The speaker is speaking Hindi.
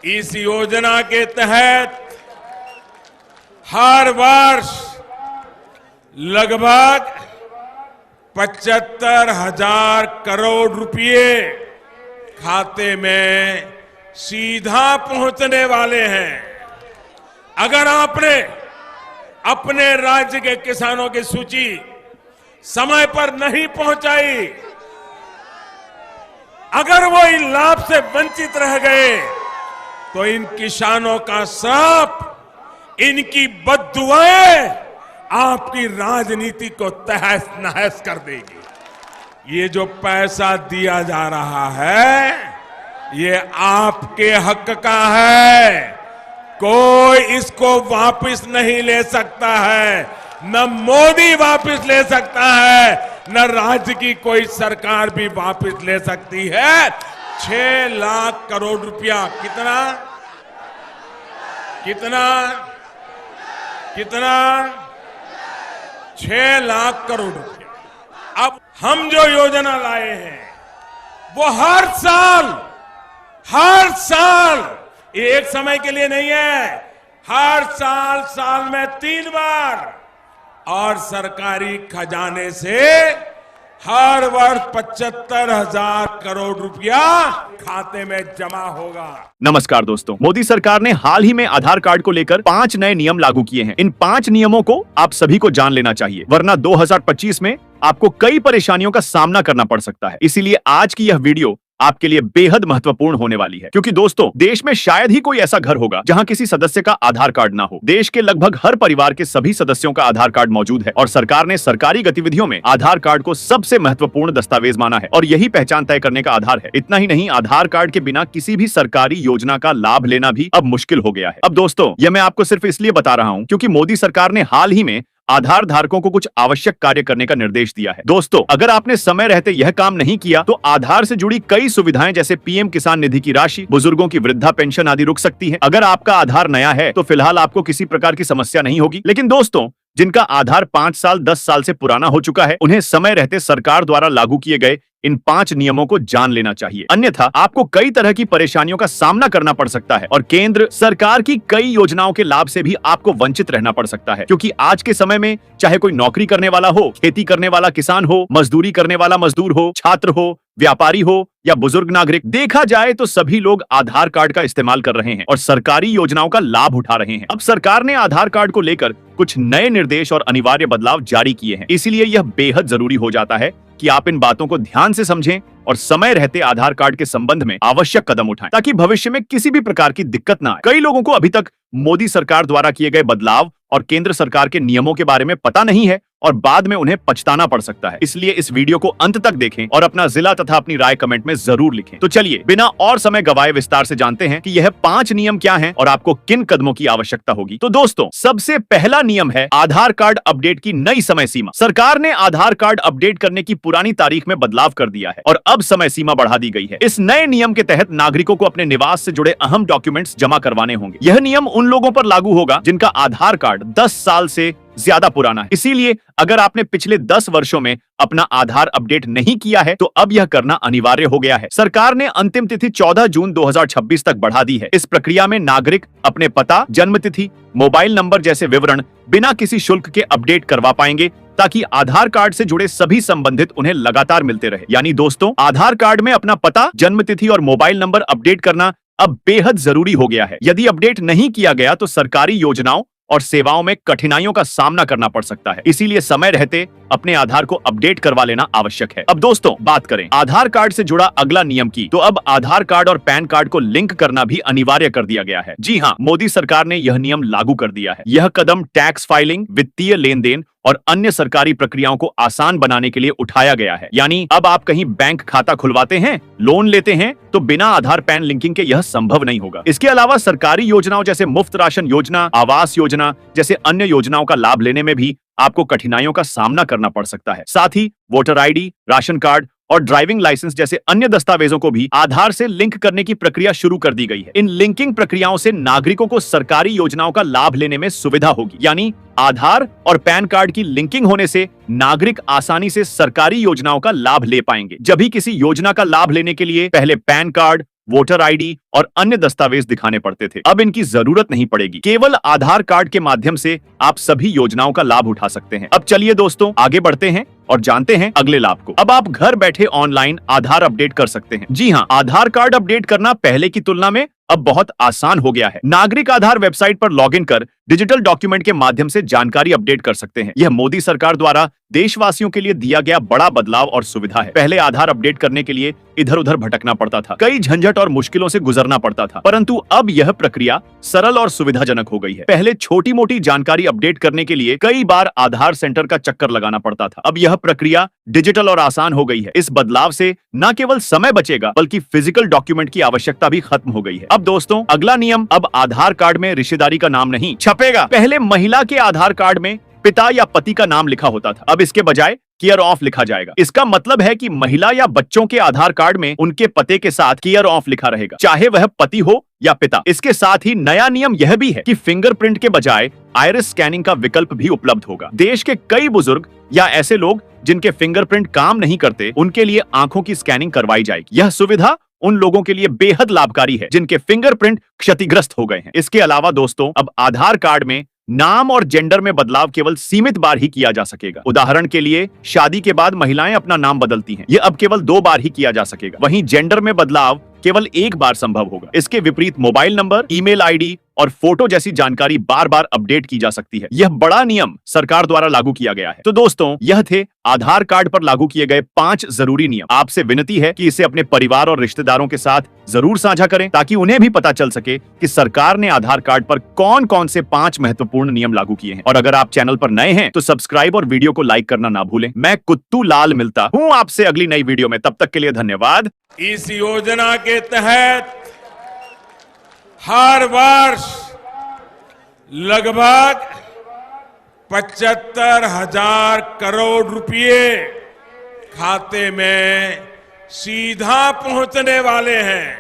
इस योजना के तहत हर वर्ष लगभग 75,000 करोड़ रुपए खाते में सीधा पहुंचने वाले हैं। अगर आपने अपने राज्य के किसानों की सूची समय पर नहीं पहुंचाई, अगर वो इन लाभ से वंचित रह गए, तो इन किसानों का श्राप, इनकी बद्दुआएं आपकी राजनीति को तहस नहस कर देगी। ये जो पैसा दिया जा रहा है, ये आपके हक का है। कोई इसको वापस नहीं ले सकता है, न मोदी वापस ले सकता है, न राज्य की कोई सरकार भी वापस ले सकती है। 6 लाख करोड़ रुपया कितना कितना कितना 6 लाख करोड़ रुपया। अब हम जो योजना लाए हैं वो हर साल ये एक समय के लिए नहीं है, हर साल में 3 बार, और सरकारी खजाने से हर वर्ष 75,000 करोड़ रुपया खाते में जमा होगा। नमस्कार दोस्तों, मोदी सरकार ने हाल ही में आधार कार्ड को लेकर 5 नए नियम लागू किए हैं। इन 5 नियमों को आप सभी को जान लेना चाहिए, वरना 2025 में आपको कई परेशानियों का सामना करना पड़ सकता है। इसीलिए आज की यह वीडियो आपके लिए बेहद महत्वपूर्ण होने वाली है, क्योंकि दोस्तों, देश में शायद ही कोई ऐसा घर होगा जहां किसी सदस्य का आधार कार्ड ना हो। देश के लगभग हर परिवार के सभी सदस्यों का आधार कार्ड मौजूद है और सरकार ने सरकारी गतिविधियों में आधार कार्ड को सबसे महत्वपूर्ण दस्तावेज माना है और यही पहचान तय करने का आधार है। इतना ही नहीं, आधार कार्ड के बिना किसी भी सरकारी योजना का लाभ लेना भी अब मुश्किल हो गया है। अब दोस्तों, यह मैं आपको सिर्फ इसलिए बता रहा हूँ क्योंकि मोदी सरकार ने हाल ही में आधार धारकों को कुछ आवश्यक कार्य करने का निर्देश दिया है। दोस्तों, अगर आपने समय रहते यह काम नहीं किया तो आधार से जुड़ी कई सुविधाएं जैसे पीएम किसान निधि की राशि, बुजुर्गों की वृद्धा पेंशन आदि रुक सकती है। अगर आपका आधार नया है तो फिलहाल आपको किसी प्रकार की समस्या नहीं होगी, लेकिन दोस्तों, जिनका आधार 5 साल 10 साल से पुराना हो चुका है, उन्हें समय रहते सरकार द्वारा लागू किए गए इन 5 नियमों को जान लेना चाहिए। अन्यथा आपको कई तरह की परेशानियों का सामना करना पड़ सकता है और केंद्र सरकार की कई योजनाओं के लाभ से भी आपको वंचित रहना पड़ सकता है, क्योंकि आज के समय में चाहे कोई नौकरी करने वाला हो, खेती करने वाला किसान हो, मजदूरी करने वाला मजदूर हो, छात्र हो, व्यापारी हो या बुजुर्ग नागरिक, देखा जाए तो सभी लोग आधार कार्ड का इस्तेमाल कर रहे हैं और सरकारी योजनाओं का लाभ उठा रहे हैं। अब सरकार ने आधार कार्ड को लेकर कुछ नए निर्देश और अनिवार्य बदलाव जारी किए हैं। इसीलिए यह बेहद जरूरी हो जाता है कि आप इन बातों को ध्यान से समझें और समय रहते आधार कार्ड के संबंध में आवश्यक कदम उठाएं, ताकि भविष्य में किसी भी प्रकार की दिक्कत ना आए। कई लोगों को अभी तक मोदी सरकार द्वारा किए गए बदलाव और केंद्र सरकार के नियमों के बारे में पता नहीं है और बाद में उन्हें पछताना पड़ सकता है। इसलिए इस वीडियो को अंत तक देखें और अपना जिला तथा अपनी राय कमेंट में जरूर लिखें। तो चलिए बिना और समय गवाए विस्तार से जानते हैं कि यह 5 नियम क्या हैं और आपको किन कदमों की आवश्यकता होगी। तो दोस्तों, सबसे पहला नियम है आधार कार्ड अपडेट की नई समय सीमा। सरकार ने आधार कार्ड अपडेट करने की पुरानी तारीख में बदलाव कर दिया है और अब समय सीमा बढ़ा दी गई है। इस नए नियम के तहत नागरिकों को अपने निवास से जुड़े अहम डॉक्यूमेंट्स जमा करवाने होंगे। यह नियम उन लोगों पर लागू होगा जिनका आधार कार्ड 10 साल से ज्यादा पुराना है। इसीलिए अगर आपने पिछले 10 वर्षों में अपना आधार अपडेट नहीं किया है तो अब यह करना अनिवार्य हो गया है। सरकार ने अंतिम तिथि 14 जून 2026 तक बढ़ा दी है। इस प्रक्रिया में नागरिक अपने पता, जन्म तिथि, मोबाइल नंबर जैसे विवरण बिना किसी शुल्क के अपडेट करवा पाएंगे, ताकि आधार कार्ड से जुड़े सभी संबंधित उन्हें लगातार मिलते रहे। यानी दोस्तों, आधार कार्ड में अपना पता, जन्म तिथि और मोबाइल नंबर अपडेट करना अब बेहद जरूरी हो गया है। यदि अपडेट नहीं किया गया तो सरकारी योजनाओं और सेवाओं में कठिनाइयों का सामना करना पड़ सकता है। इसीलिए समय रहते अपने आधार को अपडेट करवा लेना आवश्यक है। अब दोस्तों, बात करें आधार कार्ड से जुड़ा अगला नियम की, तो अब आधार कार्ड और पैन कार्ड को लिंक करना भी अनिवार्य कर दिया गया है। जी हाँ, मोदी सरकार ने यह नियम लागू कर दिया है। यह कदम टैक्स फाइलिंग, वित्तीय लेन देन और अन्य सरकारी प्रक्रियाओं को आसान बनाने के लिए उठाया गया है। यानी अब आप कहीं बैंक खाता खुलवाते हैं, लोन लेते हैं, तो बिना आधार पैन लिंकिंग के यह संभव नहीं होगा। इसके अलावा सरकारी योजनाओं जैसे मुफ्त राशन योजना, आवास योजना जैसे अन्य योजनाओं का लाभ लेने में भी आपको कठिनाइयों का सामना करना पड़ सकता है। साथ ही वोटर आईडी, राशन कार्ड और ड्राइविंग लाइसेंस जैसे अन्य दस्तावेजों को भी आधार से लिंक करने की प्रक्रिया शुरू कर दी गई है। इन लिंकिंग प्रक्रियाओं से नागरिकों को सरकारी योजनाओं का लाभ लेने में सुविधा होगी। यानी आधार और पैन कार्ड की लिंकिंग होने से नागरिक आसानी से सरकारी योजनाओं का लाभ ले पाएंगे। जब भी किसी योजना का लाभ लेने के लिए पहले पैन कार्ड वोटर आईडी और अन्य दस्तावेज दिखाने पड़ते थे। अब इनकी जरूरत नहीं पड़ेगी। केवल आधार कार्ड के माध्यम से आप सभी योजनाओं का लाभ उठा सकते हैं। अब चलिए दोस्तों आगे बढ़ते हैं और जानते हैं अगले लाभ को। अब आप घर बैठे ऑनलाइन आधार अपडेट कर सकते हैं। जी हाँ, आधार कार्ड अपडेट करना पहले की तुलना में अब बहुत आसान हो गया है। नागरिक आधार वेबसाइट पर लॉगिन कर डिजिटल डॉक्यूमेंट के माध्यम से जानकारी अपडेट कर सकते हैं। यह मोदी सरकार द्वारा देशवासियों के लिए दिया गया बड़ा बदलाव और सुविधा है। पहले आधार अपडेट करने के लिए इधर उधर भटकना पड़ता था, कई झंझट और मुश्किलों से गुजरना पड़ता था, परंतु अब यह प्रक्रिया सरल और सुविधाजनक हो गई है। पहले छोटी मोटी जानकारी अपडेट करने के लिए कई बार आधार सेंटर का चक्कर लगाना पड़ता था। अब यह प्रक्रिया डिजिटल और आसान हो गई है। इस बदलाव से न केवल समय बचेगा बल्कि फिजिकल डॉक्यूमेंट की आवश्यकता भी खत्म हो गई है। अब दोस्तों अगला नियम, अब आधार कार्ड में रिश्तेदारी का नाम नहीं छपेगा। पहले महिला के आधार कार्ड में पिता या पति का नाम लिखा होता था, अब इसके बजाय केयर ऑफ लिखा जाएगा। इसका मतलब है कि महिला या बच्चों के आधार कार्ड में उनके पते के साथ केयर ऑफ लिखा रहेगा, चाहे वह पति हो या पिता। इसके साथ ही नया नियम यह भी है कि फिंगरप्रिंट के बजाय आइरिस स्कैनिंग का विकल्प भी उपलब्ध होगा। देश के कई बुजुर्ग या ऐसे लोग जिनके फिंगरप्रिंट काम नहीं करते, उनके लिए आंखों की स्कैनिंग करवाई जाएगी। यह सुविधा उन लोगों के लिए बेहद लाभकारी है जिनके फिंगरप्रिंट क्षतिग्रस्त हो गए हैं। इसके अलावा दोस्तों अब आधार कार्ड में नाम और जेंडर में बदलाव केवल सीमित बार ही किया जा सकेगा। उदाहरण के लिए शादी के बाद महिलाएं अपना नाम बदलती हैं, यह अब केवल 2 बार ही किया जा सकेगा। वहीं जेंडर में बदलाव केवल 1 बार संभव होगा। इसके विपरीत मोबाइल नंबर, ईमेल आईडी और फोटो जैसी जानकारी बार बार अपडेट की जा सकती है। यह बड़ा नियम सरकार द्वारा लागू किया गया है। तो दोस्तों यह थे आधार कार्ड पर लागू किए गए 5 जरूरी नियम। आपसे विनती है कि इसे अपने परिवार और रिश्तेदारों के साथ जरूर साझा करें ताकि उन्हें भी पता चल सके कि सरकार ने आधार कार्ड पर कौन कौन से 5 महत्वपूर्ण नियम लागू किए हैं। और अगर आप चैनल पर नए हैं तो सब्सक्राइब और वीडियो को लाइक करना ना भूलें। मैं कुत्तू लाल मिलता हूँ आपसे अगली नई वीडियो में, तब तक के लिए धन्यवाद। इस योजना के तहत हर वर्ष लगभग 75,000 करोड़ रुपए खाते में सीधा पहुंचने वाले हैं।